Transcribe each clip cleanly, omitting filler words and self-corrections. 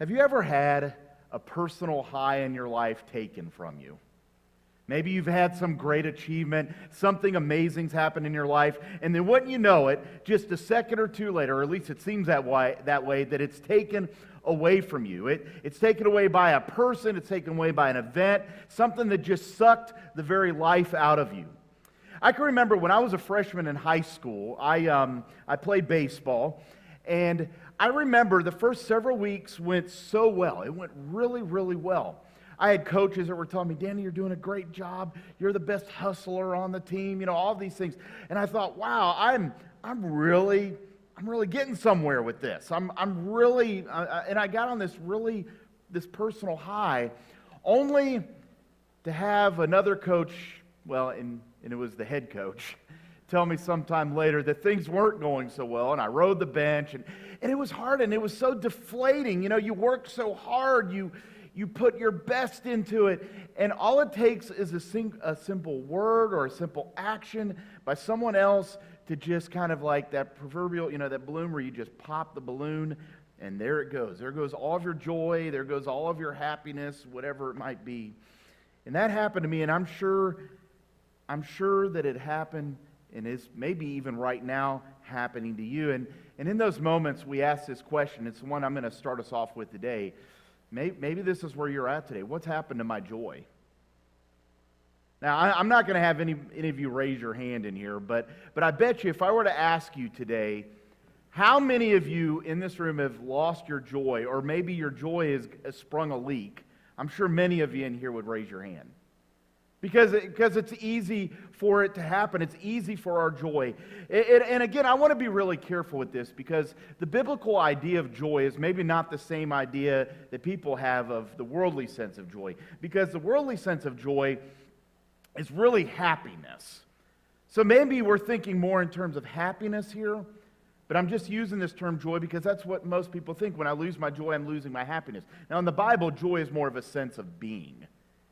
Have you ever had a personal high in your life taken from you? Maybe you've had some great achievement, something amazing's happened in your life, and then wouldn't you know it, just a second or two later, or at least it seems that way, that it's taken away from you. It's taken away by a person, it's taken away by an event, something that just sucked the very life out of you. I can remember when I was a freshman in high school, I played baseball, and I remember the first several weeks went so well. It went really, really well. I had coaches that were telling me, Danny, you're doing a great job. You're the best hustler on the team, all these things. And I thought, wow, I'm really getting somewhere with this. I'm really, and I got on this personal high, only to have another coach, and it was the head coach, tell me sometime later that things weren't going so well, and I rode the bench, and it was hard, and it was so deflating. You work so hard, you put your best into it, and all it takes is a simple word or a simple action by someone else to just kind of like that proverbial, that balloon where you just pop the balloon, and there it goes. There goes all of your joy, there goes all of your happiness, whatever it might be. And that happened to me, and I'm sure that it happened and is maybe even right now happening to you. And in those moments, we ask this question. It's the one I'm going to start us off with today. Maybe this is where you're at today. What's happened to my joy? Now, I'm not going to have any of you raise your hand in here, but I bet you if I were to ask you today, how many of you in this room have lost your joy, or maybe your joy has sprung a leak? I'm sure many of you in here would raise your hand. Because it's easy for it to happen. It's easy for our joy. And again, I want to be really careful with this because the biblical idea of joy is maybe not the same idea that people have of the worldly sense of joy. Because the worldly sense of joy is really happiness. So maybe we're thinking more in terms of happiness here, but I'm just using this term joy because that's what most people think. When I lose my joy, I'm losing my happiness. Now in the Bible, joy is more of a sense of being.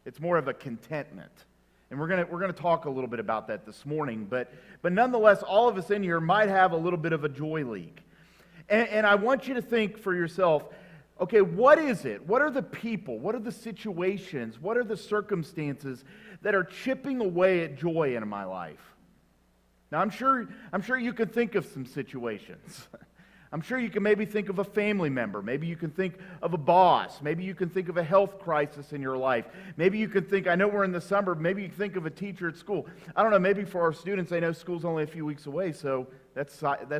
It's more of a contentment. And we're going to talk a little bit about that this morning. But nonetheless, all of us in here might have a little bit of a joy leak. And I want you to think for yourself, okay, what is it? What are the people? What are the situations? What are the circumstances that are chipping away at joy in my life? Now, I'm sure you can think of some situations. I'm sure you can maybe think of a family member. Maybe you can think of a boss. Maybe you can think of a health crisis in your life. Maybe you can think, I know we're in the summer, maybe you can think of a teacher at school. I don't know, maybe for our students, I know school's only a few weeks away, so that's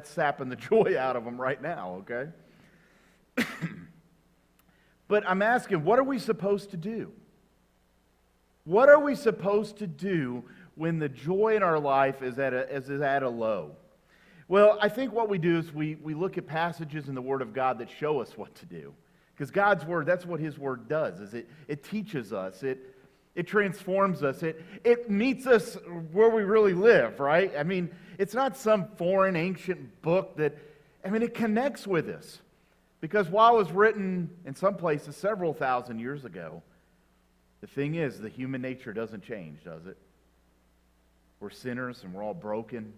sapping the joy out of them right now, okay? But I'm asking, what are we supposed to do? What are we supposed to do when the joy in our life is at a low? Well, I think what we do is we look at passages in the Word of God that show us what to do. Because God's Word, that's what His Word does, is it teaches us, it transforms us, it meets us where we really live, right? I mean, it's not some foreign ancient book it connects with us. Because while it was written in some places several thousand years ago, the thing is, the human nature doesn't change, does it? We're sinners and we're all broken.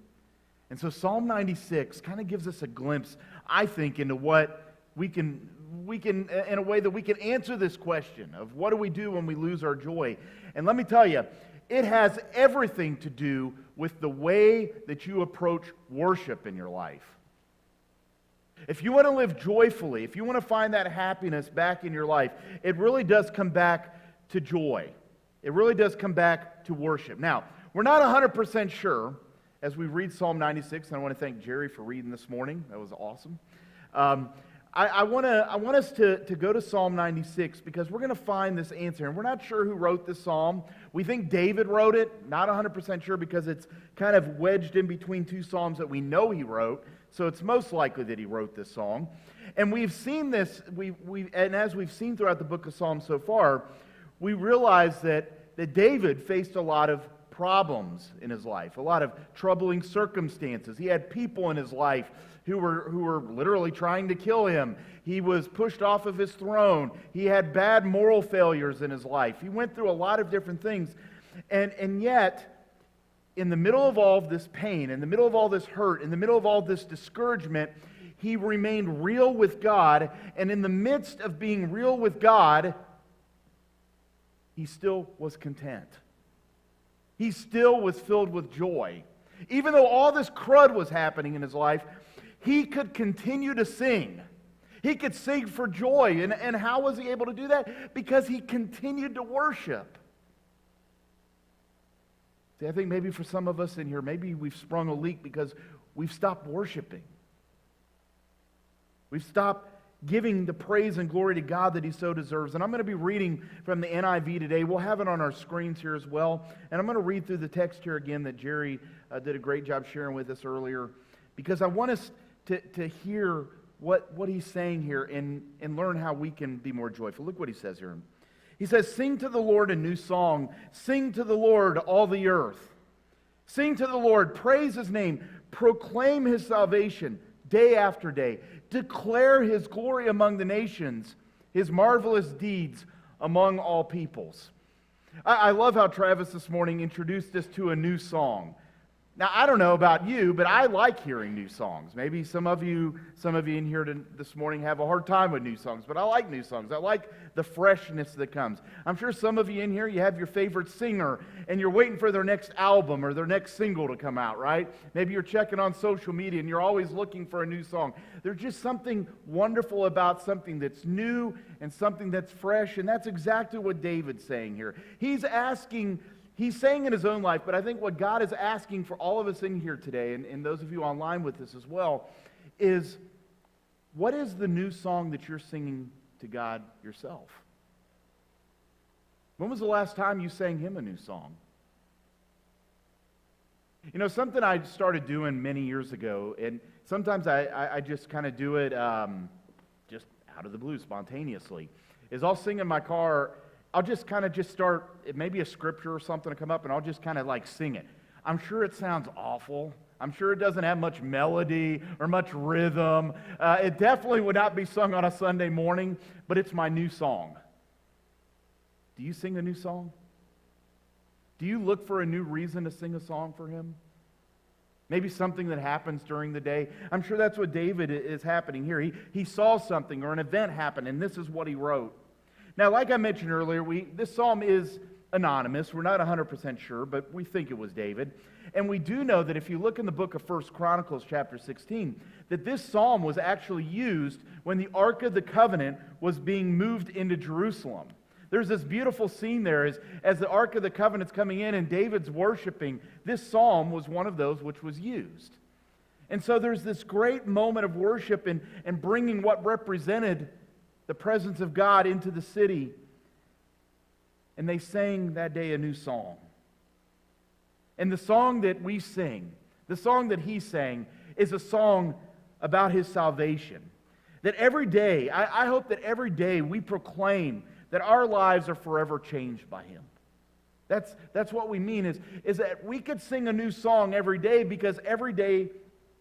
And so Psalm 96 kind of gives us a glimpse, I think, into what we can, in a way that we can answer this question of what do we do when we lose our joy. And let me tell you, it has everything to do with the way that you approach worship in your life. If you want to live joyfully, if you want to find that happiness back in your life, it really does come back to joy. It really does come back to worship. Now, we're not 100% sure as we read Psalm 96, and I want to thank Jerry for reading this morning. That was awesome. I want us to go to Psalm 96 because we're going to find this answer. And we're not sure who wrote this psalm. We think David wrote it. Not 100% sure because it's kind of wedged in between two psalms that we know he wrote. So it's most likely that he wrote this song. And we've seen this, and as we've seen throughout the book of Psalms so far, we realize that David faced a lot of problems in his life, a lot of troubling circumstances. He had people in his life who were literally trying to kill him. He was pushed off of his throne. He had bad moral failures in his life. He went through a lot of different things. And yet, in the middle of all of this pain, in the middle of all this hurt, in the middle of all this discouragement, he remained real with God, and in the midst of being real with God, he still was content. He still was filled with joy. Even though all this crud was happening in his life, he could continue to sing. He could sing for joy. And how was he able to do that? Because he continued to worship. See, I think maybe for some of us in here, maybe we've sprung a leak because we've stopped worshiping. We've stopped giving the praise and glory to God that he so deserves. And I'm going to be reading from the NIV today. We'll have it on our screens here as well. And I'm going to read through the text here again that Jerry did a great job sharing with us earlier, because I want us to hear what he's saying here and learn how we can be more joyful. Look what he says here. He says, "Sing to the Lord a new song. Sing to the Lord, all the earth. Sing to the Lord, praise his name. Proclaim his salvation day after day. Declare his glory among the nations, his marvelous deeds among all peoples." I love how Travis this morning introduced us to a new song. Now, I don't know about you, but I like hearing new songs. Maybe some of you in here this morning have a hard time with new songs, but I like new songs. I like the freshness that comes. I'm sure some of you in here, you have your favorite singer, and you're waiting for their next album or their next single to come out, right? Maybe you're checking on social media, and you're always looking for a new song. There's just something wonderful about something that's new and something that's fresh, and that's exactly what David's saying here. He's saying in his own life, but I think what God is asking for all of us in here today, and those of you online with us as well, is what is the new song that you're singing to God yourself? When was the last time you sang him a new song? You know, something I started doing many years ago, and sometimes I just kind of do it just out of the blue, spontaneously, is I'll sing in my car. I'll just kind of start, maybe a scripture or something to come up, and I'll just kind of like sing it. I'm sure it sounds awful. I'm sure it doesn't have much melody or much rhythm. It definitely would not be sung on a Sunday morning, but it's my new song. Do you sing a new song? Do you look for a new reason to sing a song for him? Maybe something that happens during the day. I'm sure that's what David is happening here. He saw something or an event happen, and this is what he wrote. Now, like I mentioned earlier, this psalm is anonymous. We're not 100% sure, but we think it was David. And we do know that if you look in the book of 1 Chronicles chapter 16, that this psalm was actually used when the Ark of the Covenant was being moved into Jerusalem. There's this beautiful scene there as the Ark of the Covenant's coming in and David's worshiping. This psalm was one of those which was used. And so there's this great moment of worship and bringing what represented the presence of God into the city. And they sang that day a new song. And the song that we sing, the song that he sang, is a song about his salvation. That every day, I hope that every day we proclaim that our lives are forever changed by him. That's what we mean, is that we could sing a new song every day, because every day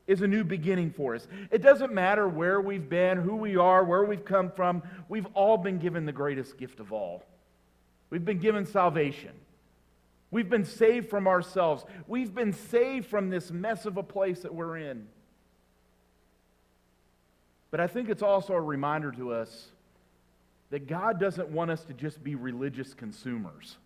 is a new beginning for us. It doesn't matter where we've been, who we are, where we've come from. We've all been given the greatest gift of all. We've been given salvation. We've been saved from ourselves. We've been saved from this mess of a place that we're in. But I think it's also a reminder to us that God doesn't want us to just be religious consumers.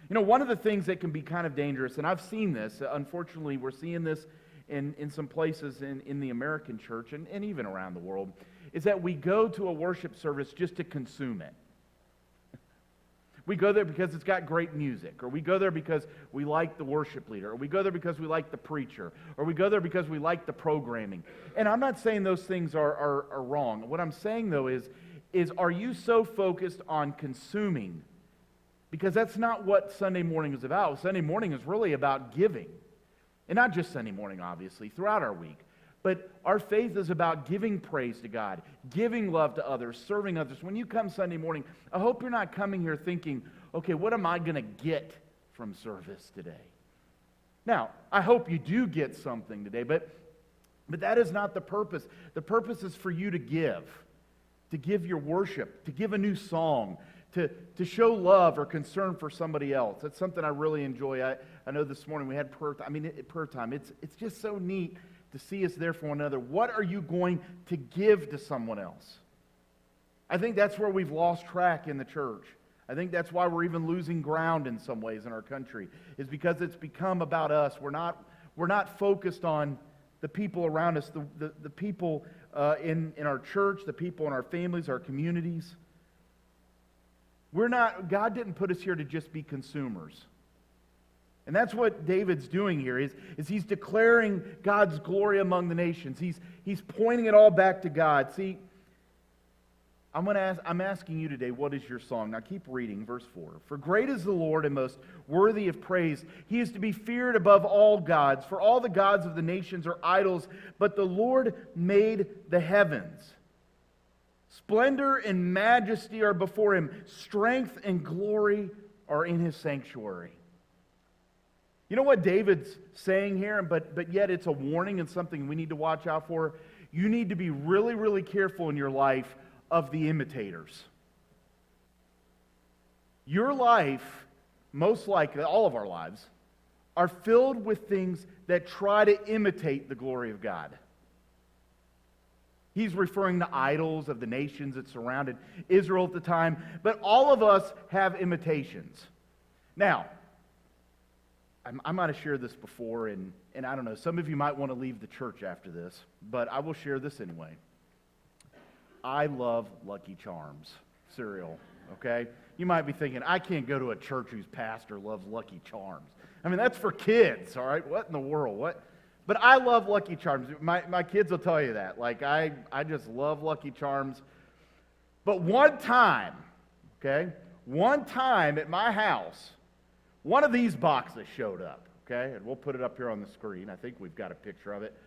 You know, one of the things that can be kind of dangerous, and I've seen this, unfortunately we're seeing this in some places in the American church and even around the world, is that we go to a worship service just to consume it. We go there because it's got great music, or we go there because we like the worship leader, or we go there because we like the preacher, or we go there because we like the programming. And I'm not saying those things are wrong. What I'm saying, though, is are you so focused on consuming? Because that's not what Sunday morning is about. Sunday morning is really about giving. And not just Sunday morning, obviously, throughout our week. But our faith is about giving praise to God, giving love to others, serving others. When you come Sunday morning, I hope you're not coming here thinking, okay, what am I going to get from service today? Now, I hope you do get something today, but that is not the purpose. The purpose is for you to give your worship, to give a new song, to show love or concern for somebody else. That's something I really enjoy. I know this morning we had prayer time. Prayer time. It's just so neat to see us there for one another. What are you going to give to someone else? I think that's where we've lost track in the church. I think that's why we're even losing ground in some ways in our country, is because it's become about us. We're not focused on the people around us, the people in our church, the people in our families, our communities. God didn't put us here to just be consumers. And that's what David's doing here, is he's declaring God's glory among the nations. He's pointing it all back to God. See, I'm asking you today, what is your song? Now keep reading, verse 4. For great is the Lord and most worthy of praise. He is to be feared above all gods. For all the gods of the nations are idols, but the Lord made the heavens. Splendor and majesty are before him. Strength and glory are in his sanctuary. You know what David's saying here, but yet it's a warning and something we need to watch out for? You need to be really, really careful in your life of the imitators. Your life, most likely, all of our lives, are filled with things that try to imitate the glory of God. He's referring to idols of the nations that surrounded Israel at the time, but all of us have imitations. Now, I might have shared this before, and I don't know, some of you might want to leave the church after this, but I will share this anyway. I love Lucky Charms cereal, okay? You might be thinking, I can't go to a church whose pastor loves Lucky Charms. I mean, that's for kids, all right? What in the world? What? But I love Lucky Charms. My kids will tell you that. Like, I just love Lucky Charms. But one time at my house, one of these boxes showed up, okay? And we'll put it up here on the screen. I think we've got a picture of it.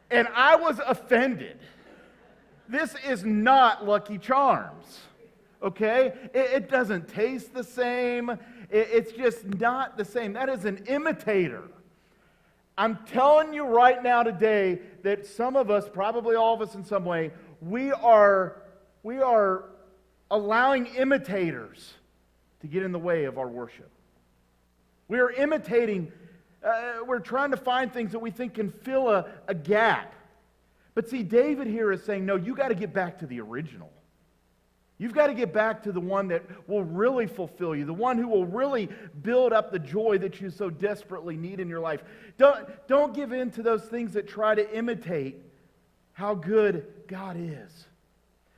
And I was offended. This is not Lucky Charms, okay? It doesn't taste the same. It's just not the same. That is an imitator. I'm telling you right now today that some of us, probably all of us in some way, we are allowing imitators to get in the way of our worship. We are imitating. We're trying to find things that we think can fill a gap. But see, David here is saying, no, you got to get back to the original. You've got to get back to the one that will really fulfill you, the one who will really build up the joy that you so desperately need in your life. Don't give in to those things that try to imitate how good God is.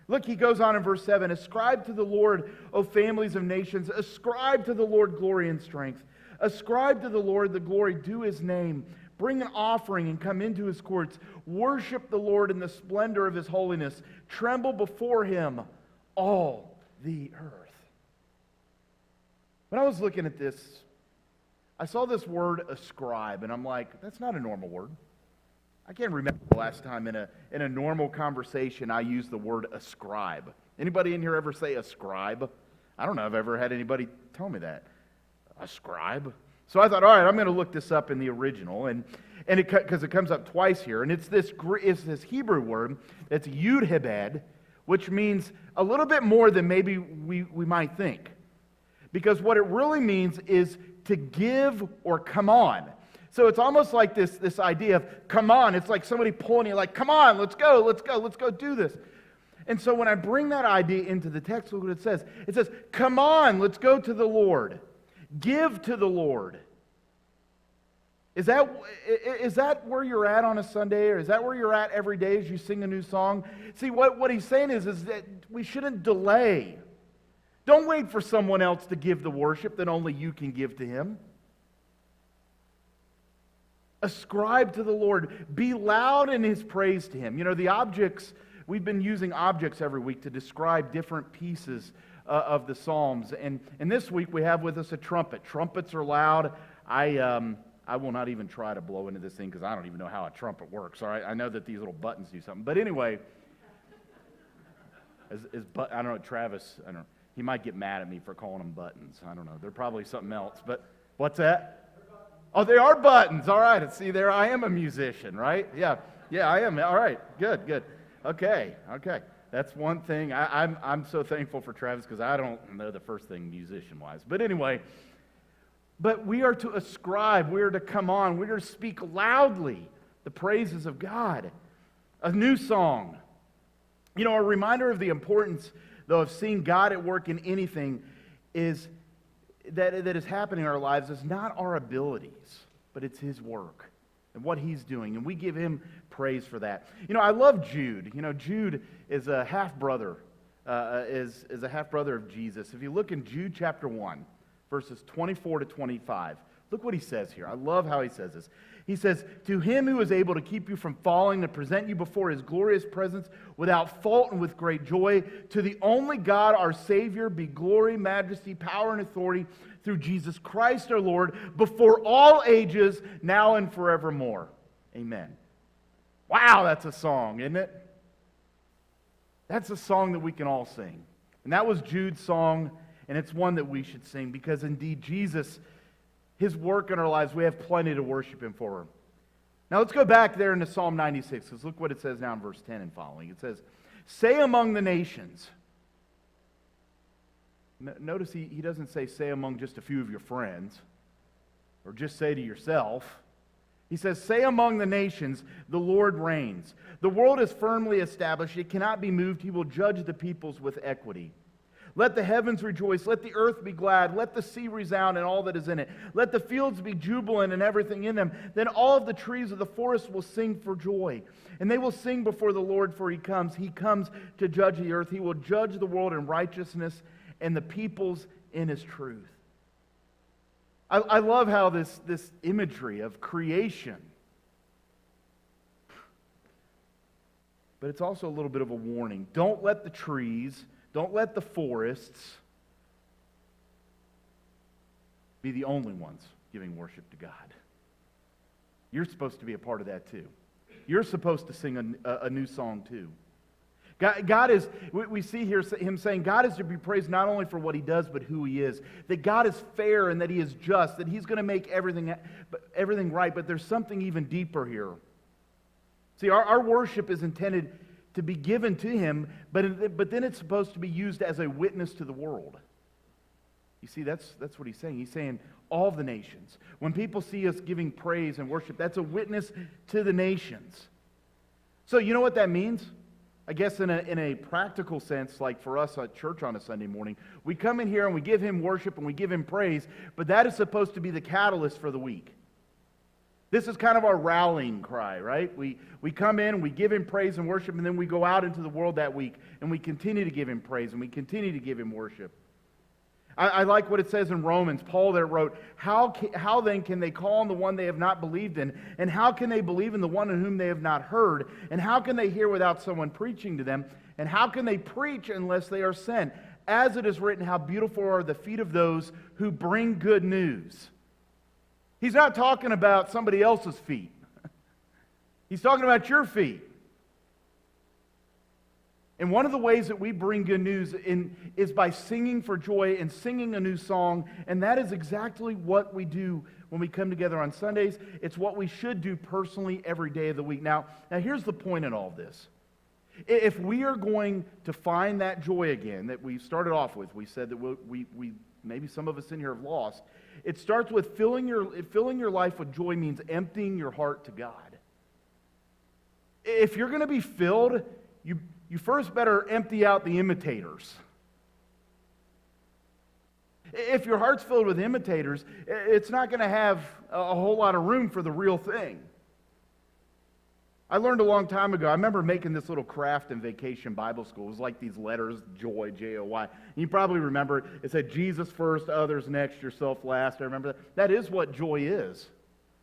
Look, he goes on in verse 7, ascribe to the Lord, O families of nations, ascribe to the Lord glory and strength. Ascribe to the Lord the glory due his name. Bring an offering and come into his courts. Worship the Lord in the splendor of his holiness. Tremble before him, all the earth. When I was looking at this, I saw this word ascribe, and I'm like, that's not a normal word. I can't remember the last time in a normal conversation I used the word ascribe. Anybody in here ever say ascribe? I don't know if I've ever had anybody tell me that. Ascribe. So I thought, all right, I'm going to look this up in the original, and because it comes up twice here, and it's this Hebrew word, it's yud-hebed, which means a little bit more than maybe we might think. Because what it really means is to give or come on. So it's almost like this idea of come on. It's like somebody pulling you, like, come on, let's go do this. And so when I bring that idea into the text, look what it says. It says, come on, let's go to the Lord. Give to the Lord. Is that where you're at on a Sunday, or is that where you're at every day as you sing a new song? See, what he's saying is that we shouldn't delay. Don't wait for someone else to give the worship that only you can give to him. Ascribe to the Lord. Be loud in his praise to him. You know, the objects, we've been using objects every week to describe different pieces of the Psalms. And this week we have with us a trumpet. Trumpets are loud. I will not even try to blow into this thing because I don't even know how a trumpet works. All right, I know that these little buttons do something. But anyway, I don't know, Travis, I don't know. He might get mad at me for calling them buttons. I don't know. They're probably something else. But what's that? Oh, they are buttons. All right. See, there I am a musician, right? Yeah, I am. All right. Good. Okay. That's one thing. I'm so thankful for Travis because I don't know the first thing musician-wise. But anyway, But we are to ascribe, we are to come on, we are to speak loudly the praises of God. A new song. You know, a reminder of the importance, though, of seeing God at work in anything is that is happening in our lives is not our abilities, but it's His work and what He's doing. And we give Him praise for that. You know, I love Jude. You know, Jude is a half-brother, is a half-brother of Jesus. If you look in Jude chapter 1, verses 24 to 25, look what he says here. I love how he says this. He says, "To Him who is able to keep you from falling and present you before His glorious presence without fault and with great joy, to the only God our Savior be glory, majesty, power, and authority through Jesus Christ our Lord, before all ages, now and forevermore. Amen." Wow, that's a song, isn't it? That's a song that we can all sing. And that was Jude's song, and it's one that we should sing because indeed Jesus, His work in our lives, we have plenty to worship Him for. Now let's go back there into Psalm 96, because look what it says now in verse 10 and following. It says, "Say among the nations." Notice he doesn't say among just a few of your friends, or just say to yourself. He says, "Say among the nations, the Lord reigns. The world is firmly established. It cannot be moved. He will judge the peoples with equity. Let the heavens rejoice. Let the earth be glad. Let the sea resound and all that is in it. Let the fields be jubilant and everything in them. Then all of the trees of the forest will sing for joy. And they will sing before the Lord, for He comes. He comes to judge the earth. He will judge the world in righteousness and the peoples in His truth." I love how this imagery of creation, but it's also a little bit of a warning. Don't let the trees, don't let the forests be the only ones giving worship to God. You're supposed to be a part of that too. You're supposed to sing a new song too. God is, we see here Him saying God is to be praised not only for what He does, but who He is. That God is fair and that He is just, that He's going to make everything right, but there's something even deeper here. See, our worship is intended to be given to Him, but then it's supposed to be used as a witness to the world. You see, that's what He's saying. He's saying all the nations. When people see us giving praise and worship, that's a witness to the nations. So you know what that means? I guess in a practical sense, like for us at church on a Sunday morning, we come in here and we give Him worship and we give Him praise, but that is supposed to be the catalyst for the week. This is kind of our rallying cry, right? We come in, we give Him praise and worship, and then we go out into the world that week and we continue to give Him praise and we continue to give Him worship. I like what it says in Romans. Paul there wrote, how then can they call on the one they have not believed in? And how can they believe in the one in whom they have not heard? And how can they hear without someone preaching to them? And how can they preach unless they are sent? As it is written, how beautiful are the feet of those who bring good news. He's not talking about somebody else's feet. He's talking about your feet. And one of the ways that we bring good news is by singing for joy and singing a new song. And that is exactly what we do when we come together on Sundays. It's what we should do personally every day of the week. Now here's the point in all of this. If we are going to find that joy again that we started off with, we said that we maybe some of us in here have lost. It starts with filling your life with joy means emptying your heart to God. If you're going to be filled, you first better empty out the imitators. If your heart's filled with imitators, it's not going to have a whole lot of room for the real thing. I learned a long time ago, I remember making this little craft in vacation Bible school. It was like these letters, joy, J-O-Y. You probably remember it said Jesus first, others next, yourself last. I remember that. That is what joy is.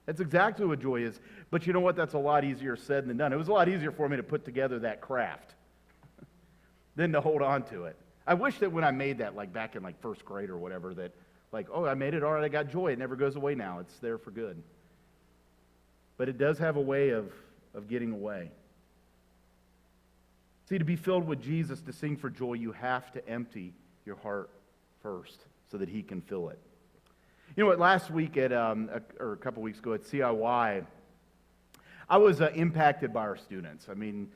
That's exactly what joy is. But you know what? That's a lot easier said than done. It was a lot easier for me to put together that craft than to hold on to it. I wish that when I made that, like back in like first grade or whatever, that like, oh, I made it, all right, I got joy. It never goes away now. It's there for good. But it does have a way of getting away. See, to be filled with Jesus, to sing for joy, you have to empty your heart first so that He can fill it. You know what, last week or a couple weeks ago at CIY, I was impacted by our students. I mean,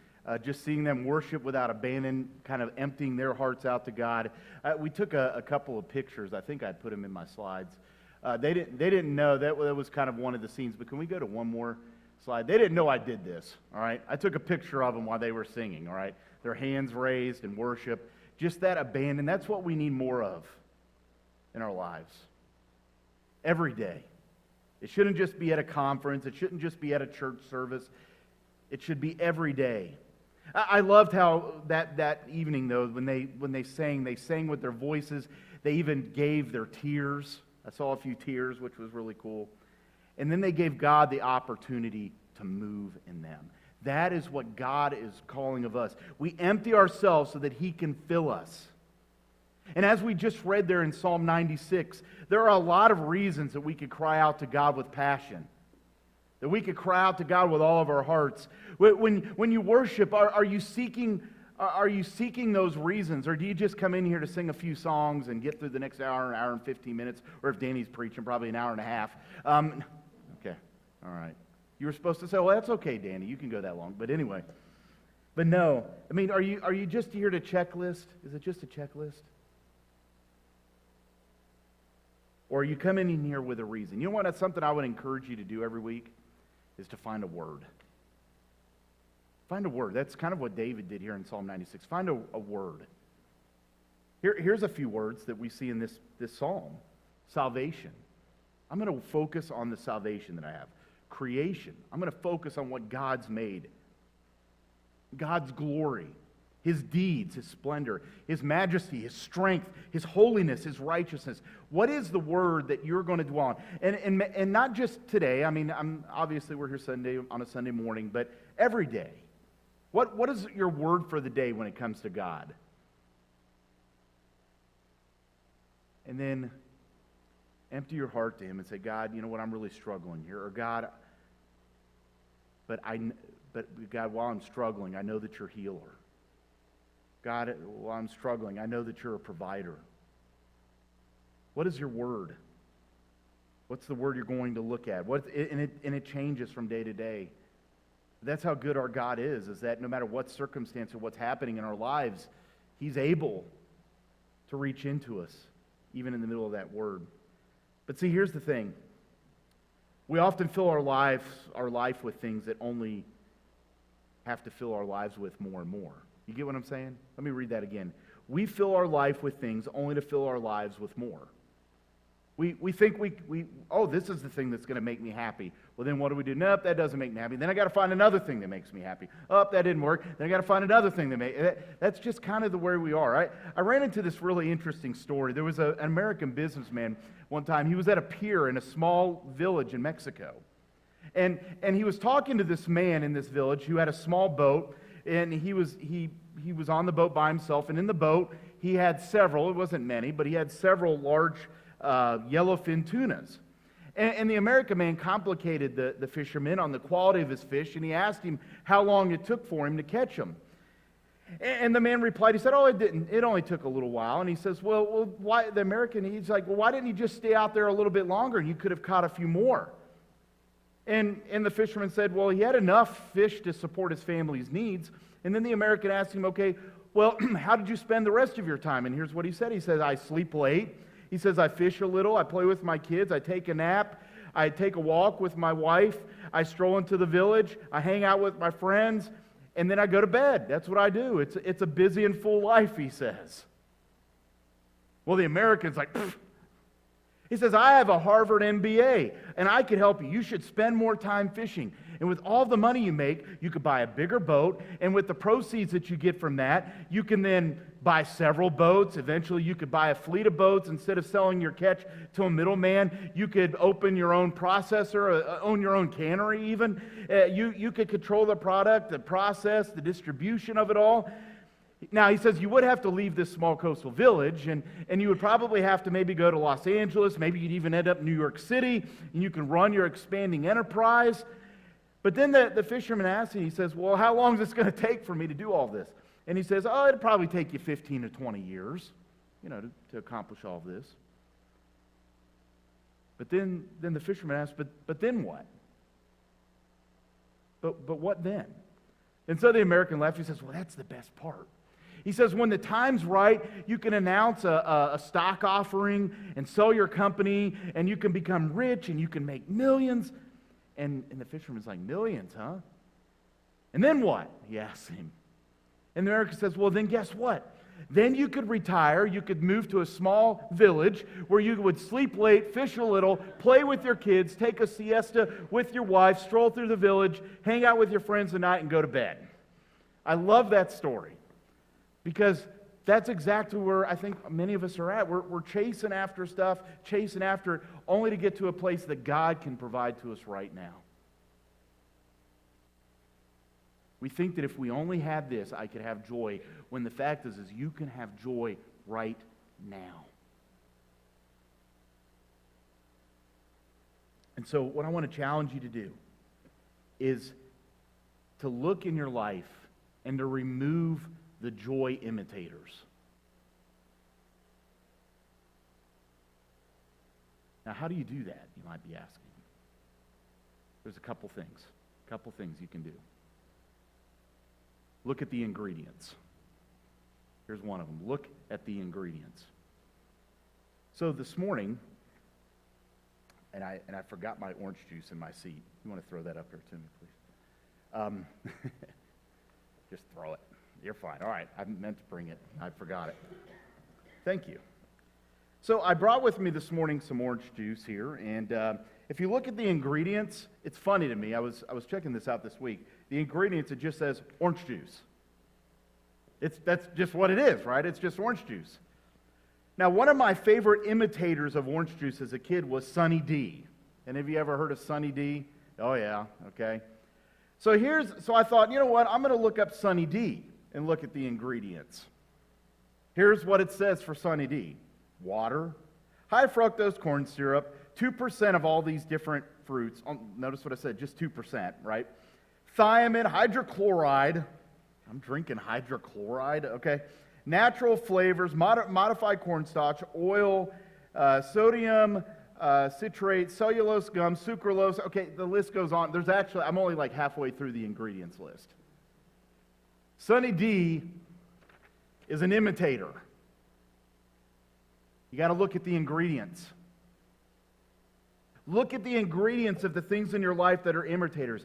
just seeing them worship without abandon, kind of emptying their hearts out to God. We took a couple of pictures. I think I'd put them in my slides. They didn't know that was kind of one of the scenes. But can we go to one more slide? They didn't know I did this. All right, I took a picture of them while they were singing. All right, their hands raised in worship. Just that abandon. That's what we need more of in our lives. Every day. It shouldn't just be at a conference. It shouldn't just be at a church service. It should be every day. I loved how that evening, though, when they sang with their voices. They even gave their tears. I saw a few tears, which was really cool. And then they gave God the opportunity to move in them. That is what God is calling of us. We empty ourselves so that He can fill us. And as we just read there in Psalm 96, there are a lot of reasons that we could cry out to God with passion. That we could cry out to God with all of our hearts. When you worship, are you seeking those reasons? Or do you just come in here to sing a few songs and get through the next hour and 15 minutes? Or if Danny's preaching, probably an hour and a half. Okay, all right. You were supposed to say, well, that's okay, Danny. You can go that long. But anyway. But no. I mean, are you just here to checklist? Is it just a checklist? Or are you coming in here with a reason? You know what? That's something I would encourage you to do every week, is to find a word. Find a word. That's kind of what David did here in Psalm 96. Find a word. Here's a few words that we see in this psalm. Salvation. I'm going to focus on the salvation that I have. Creation. I'm going to focus on what God's made. God's glory. His deeds, His splendor, His majesty, His strength, His holiness, His righteousness. What is the word that you're going to dwell on? And not just today. I mean, obviously we're here on a Sunday morning, but every day. What is your word for the day when it comes to God? And then empty your heart to Him and say, God, you know what? I'm really struggling here. Or God, but God, while I'm struggling, I know that You're healer. God, while I'm struggling, I know that You're a provider. What is your word? What's the word you're going to look at? And it changes from day to day. That's how good our God is that no matter what circumstance or what's happening in our lives, He's able to reach into us, even in the middle of that word. But see, here's the thing. We often fill our life with things that only have to fill our lives with more and more. You get what I'm saying? Let me read that again. We fill our life with things only to fill our lives with more. We think this is the thing that's going to make me happy. Well, then what do we do? Nope, that doesn't make me happy. Then I got to find another thing that makes me happy. Oh, that didn't work. Then I got to find another thing that's just kind of the way we are. I ran into this really interesting story. There was an American businessman one time. He was at a pier in a small village in Mexico. And he was talking to this man in this village who had a small boat. And he was on the boat by himself, and in the boat he had several, it wasn't many, but he had several large yellowfin tunas. And the American man complicated the fisherman on the quality of his fish, and he asked him how long it took for him to catch them. And the man replied, he said, oh, it only took a little while. And he says, well, why, the American, he's like, well, why didn't he just stay out there a little bit longer, and you could have caught a few more? And the fisherman said, well, he had enough fish to support his family's needs. And then the American asked him, okay, well, how did you spend the rest of your time? And here's what he said. He says, I sleep late. He says, I fish a little. I play with my kids. I take a nap. I take a walk with my wife. I stroll into the village. I hang out with my friends. And then I go to bed. That's what I do. It's a busy and full life, he says. Well, the American's like, pfft. He says, I have a Harvard MBA, and I could help you. You should spend more time fishing. And with all the money you make, you could buy a bigger boat, and with the proceeds that you get from that, you can then buy several boats. Eventually, you could buy a fleet of boats. Instead of selling your catch to a middleman, you could open your own processor, own your own cannery even. You could control the product, the process, the distribution of it all. Now, he says you would have to leave this small coastal village, and you would probably have to maybe go to Los Angeles. Maybe you'd even end up in New York City, and you can run your expanding enterprise. But then the fisherman asks him, he says, well, how long is this going to take for me to do all this? And he says, oh, it'll probably take you 15 to 20 years, to accomplish all of this. But then the fisherman asks, but then what? But what then? And so the American left. He says, well, that's the best part. He says when the time's right, you can announce a stock offering and sell your company, and you can become rich, and you can make millions. And the fisherman's like, millions, huh? And then what? He asks him. And the American says, well, then guess what? Then you could retire, you could move to a small village where you would sleep late, fish a little, play with your kids, take a siesta with your wife, stroll through the village, hang out with your friends at night, and go to bed. I love that story because that's exactly where I think many of us are at. We're chasing after stuff, chasing after it, only to get to a place that God can provide to us right now. We think that if we only had this, I could have joy, when the fact is you can have joy right now. And so what I want to challenge you to do is to look in your life and to remove the joy imitators. Now, how do you do that, you might be asking? There's a couple things you can do. Look at the ingredients. Here's one of them. Look at the ingredients. So this morning, and I forgot my orange juice in my seat. You want to throw that up there to me, please? Just throw it. You're fine. All right. I meant to bring it. I forgot it. Thank you. So I brought with me this morning some orange juice here, and if you look at the ingredients, it's funny to me. I was checking this out this week. The ingredients, it just says orange juice. That's just what it is, right? It's just orange juice. Now, one of my favorite imitators of orange juice as a kid was Sunny D. Any of you ever heard of Sunny D? Oh yeah, okay. So I thought, you know what? I'm going to look up Sunny D and look at the ingredients. Here's what it says for Sunny D. Water, high fructose corn syrup, 2% of all these different fruits. Notice what I said, just 2%, right? Thiamine, hydrochloride. I'm drinking hydrochloride, okay? Natural flavors, modified cornstarch, oil, sodium citrate, cellulose gum, sucralose. Okay, the list goes on. I'm only like halfway through the ingredients list. Sunny D is an imitator. You got to look at the ingredients. Look at the ingredients of the things in your life that are imitators.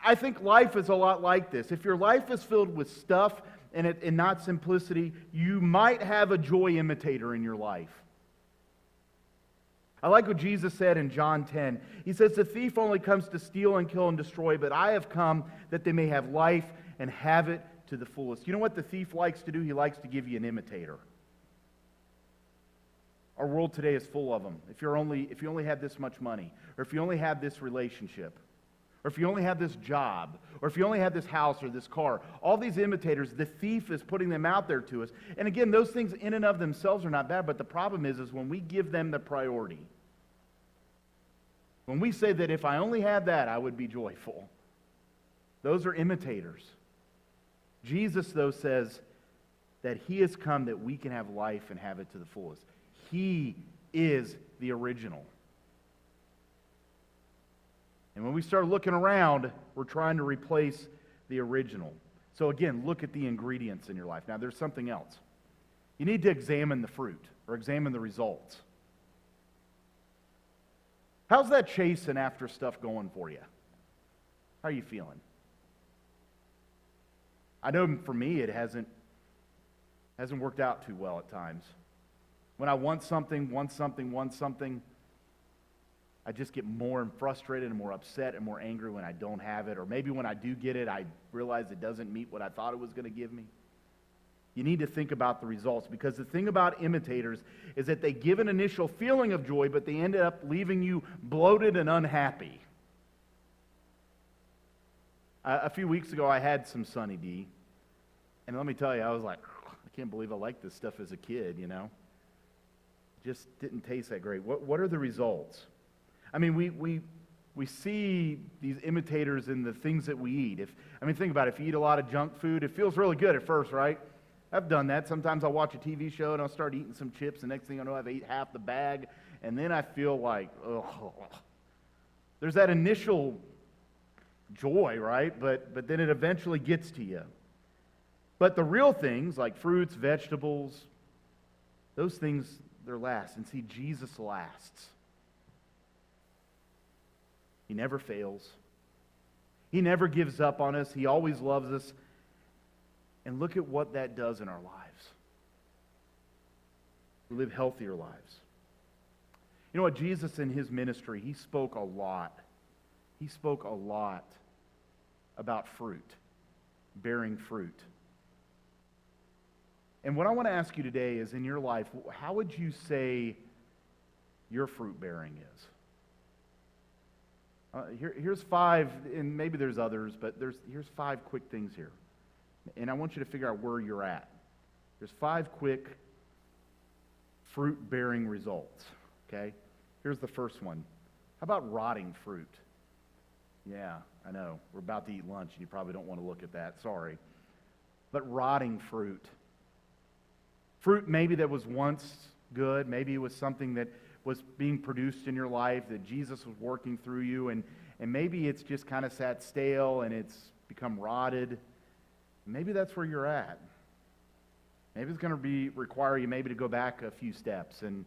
I think life is a lot like this. If your life is filled with stuff and not simplicity, you might have a joy imitator in your life. I like what Jesus said in John 10. He says, the thief only comes to steal and kill and destroy, but I have come that they may have life and have it to the fullest. You know what the thief likes to do? He likes to give you an imitator. Our world today is full of them. If you only had this much money, or if you only had this relationship, or if you only had this job, or if you only had this house or this car, all these imitators, the thief is putting them out there to us. And again, those things in and of themselves are not bad, but the problem is when we give them the priority. When we say that if I only had that, I would be joyful. Those are imitators. Jesus, though, says that He has come that we can have life and have it to the fullest. He is the original. And when we start looking around, we're trying to replace the original. So again, look at the ingredients in your life. Now, there's something else. You need to examine the fruit or examine the results. How's that chasing after stuff going for you? How are you feeling? I know for me it hasn't worked out too well at times. When I want something, I just get more frustrated and more upset and more angry when I don't have it. Or maybe when I do get it, I realize it doesn't meet what I thought it was going to give me. You need to think about the results, because the thing about imitators is that they give an initial feeling of joy, but they end up leaving you bloated and unhappy. A few weeks ago, I had some Sunny D, and let me tell you, I was like, I can't believe I liked this stuff as a kid, you know? Just didn't taste that great. What are the results? I mean, we see these imitators in the things that we eat. Think about it. If you eat a lot of junk food, it feels really good at first, right? I've done that. Sometimes I'll watch a TV show and I'll start eating some chips, and next thing I know, I've ate half the bag, and then I feel like, ugh. There's that initial joy, right? But then it eventually gets to you. But the real things like fruits, vegetables, those things, they're last. And see, Jesus lasts. He never fails. He never gives up on us. He always loves us. And look at what that does in our lives. We live healthier lives. You know what? Jesus in his ministry, he spoke a lot. He spoke a lot about fruit, bearing fruit. And what I want to ask you today is, in your life, how would you say your fruit bearing is? Here's 5, and maybe there's others, but here's 5 quick things here. And I want you to figure out where you're at. There's 5 quick fruit-bearing results, okay? Here's the first one. How about rotting fruit? Yeah, I know. We're about to eat lunch, and you probably don't want to look at that. Sorry. But rotting fruit. Fruit maybe that was once good. Maybe it was something that was being produced in your life, that Jesus was working through you, and maybe it's just kind of sat stale and it's become rotted. Maybe that's where you're at. Maybe it's going to require you maybe to go back a few steps and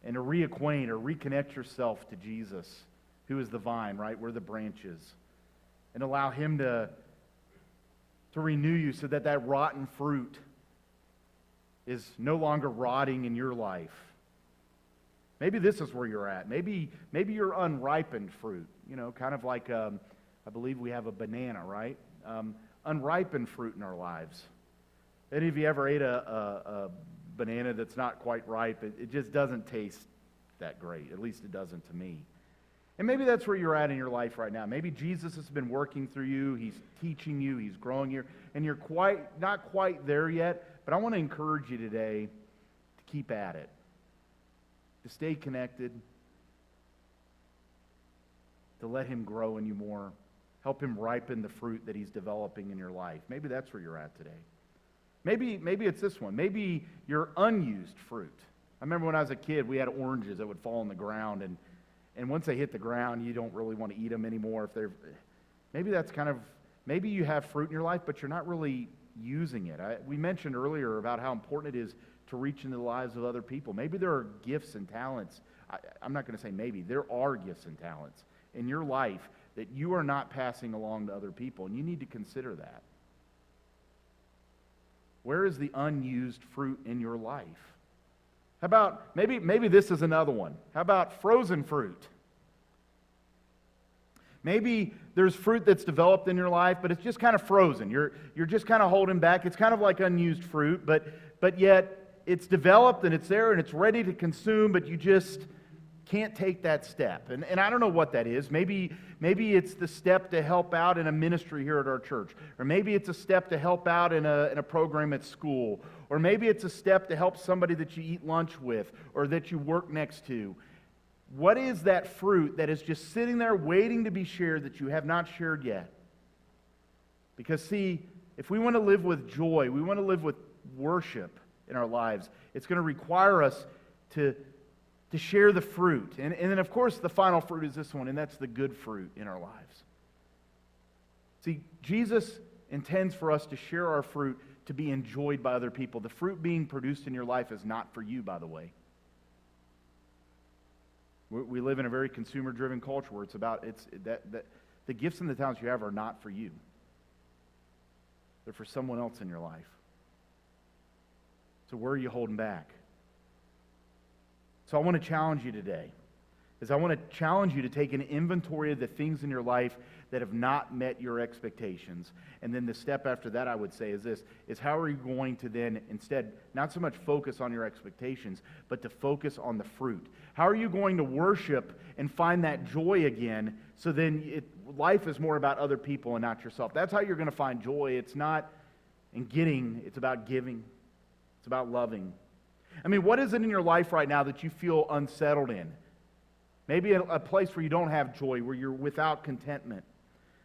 to reacquaint or reconnect yourself to Jesus, who is the vine, right? We're the branches. And allow him to renew you so that that rotten fruit is no longer rotting in your life. Maybe this is where you're at. Maybe you're unripened fruit. You know, kind of like, I believe we have a banana, right? Unripened fruit in our lives. Any of you ever ate a banana that's not quite ripe? It just doesn't taste that great. At least it doesn't to me. And maybe that's where you're at in your life right now. Maybe Jesus has been working through you. He's teaching you. He's growing you. And you're not quite there yet. But I want to encourage you today to keep at it. To stay connected, to let him grow in you more, help him ripen the fruit that he's developing in your life. Maybe that's where you're at today. Maybe it's this one. Maybe your unused fruit. I remember when I was a kid, we had oranges that would fall on the ground, and once they hit the ground, you don't really want to eat them anymore. Maybe you have fruit in your life, but you're not really using it. We mentioned earlier about how important it is to reach into the lives of other people. Maybe there are gifts and talents. I'm not going to say maybe. There are gifts and talents in your life that you are not passing along to other people, and you need to consider that. Where is the unused fruit in your life? How about, maybe this is another one. How about frozen fruit? Maybe there's fruit that's developed in your life, but it's just kind of frozen. You're just kind of holding back. It's kind of like unused fruit, but yet it's developed and it's there and it's ready to consume, but you just can't take that step. And I don't know what that is. Maybe it's the step to help out in a ministry here at our church. Or maybe it's a step to help out in a program at school. Or maybe it's a step to help somebody that you eat lunch with or that you work next to. What is that fruit that is just sitting there waiting to be shared that you have not shared yet? Because see, if we want to live with joy, we want to live with worship in our lives, it's going to require us to share the fruit. And then, of course, the final fruit is this one, and that's the good fruit in our lives. See, Jesus intends for us to share our fruit to be enjoyed by other people. The fruit being produced in your life is not for you, by the way. We live in a very consumer-driven culture where the gifts and the talents you have are not for you. They're for someone else in your life. So where are you holding back? So I want to challenge you today. I want to challenge you to take an inventory of the things in your life that have not met your expectations. And then the step after that, I would say, is this, is how are you going to then instead not so much focus on your expectations, but to focus on the fruit? How are you going to worship and find that joy again so then life is more about other people and not yourself? That's how you're going to find joy. It's not in getting, it's about giving. It's about loving. I mean, what is it in your life right now that you feel unsettled in? Maybe a place where you don't have joy, where you're without contentment.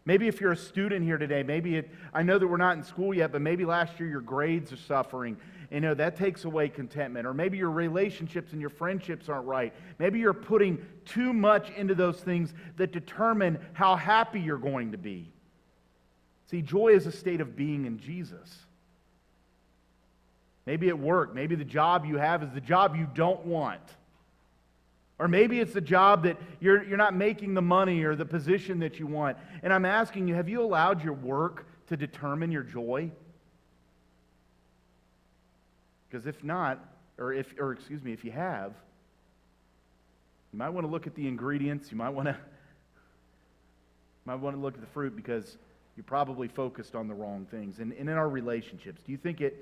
Maybe if you're a student here today, I know that we're not in school yet, but maybe last year your grades are suffering. You know, that takes away contentment. Or maybe your relationships and your friendships aren't right. Maybe you're putting too much into those things that determine how happy you're going to be. See, joy is a state of being in Jesus. Maybe at work, maybe the job you have is the job you don't want. Or maybe it's the job that you're not making the money or the position that you want. And I'm asking you, have you allowed your work to determine your joy? Because if not, if you have, you might want to look at the ingredients. You might want to look at the fruit, because you're probably focused on the wrong things. And in our relationships, do you think if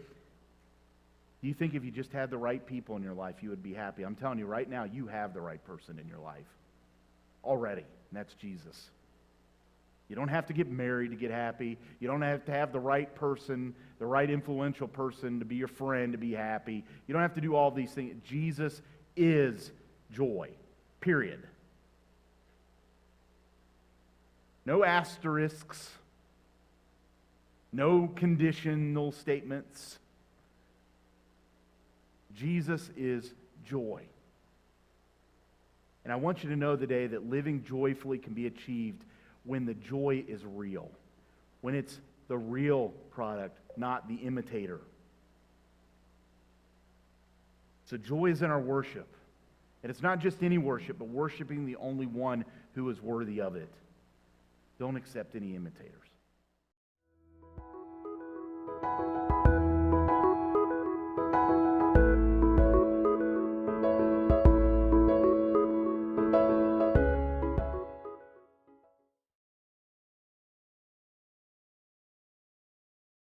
you just had the right people in your life, you would be happy? I'm telling you right now, you have the right person in your life already, and that's Jesus. You don't have to get married to get happy. You don't have to have the right person, the right influential person to be your friend to be happy. You don't have to do all these things. Jesus is joy, period. No asterisks, no conditional statements. Jesus is joy. And I want you to know today that living joyfully can be achieved when the joy is real, when it's the real product, not the imitator. So joy is in our worship. And it's not just any worship, but worshiping the only one who is worthy of it. Don't accept any imitators.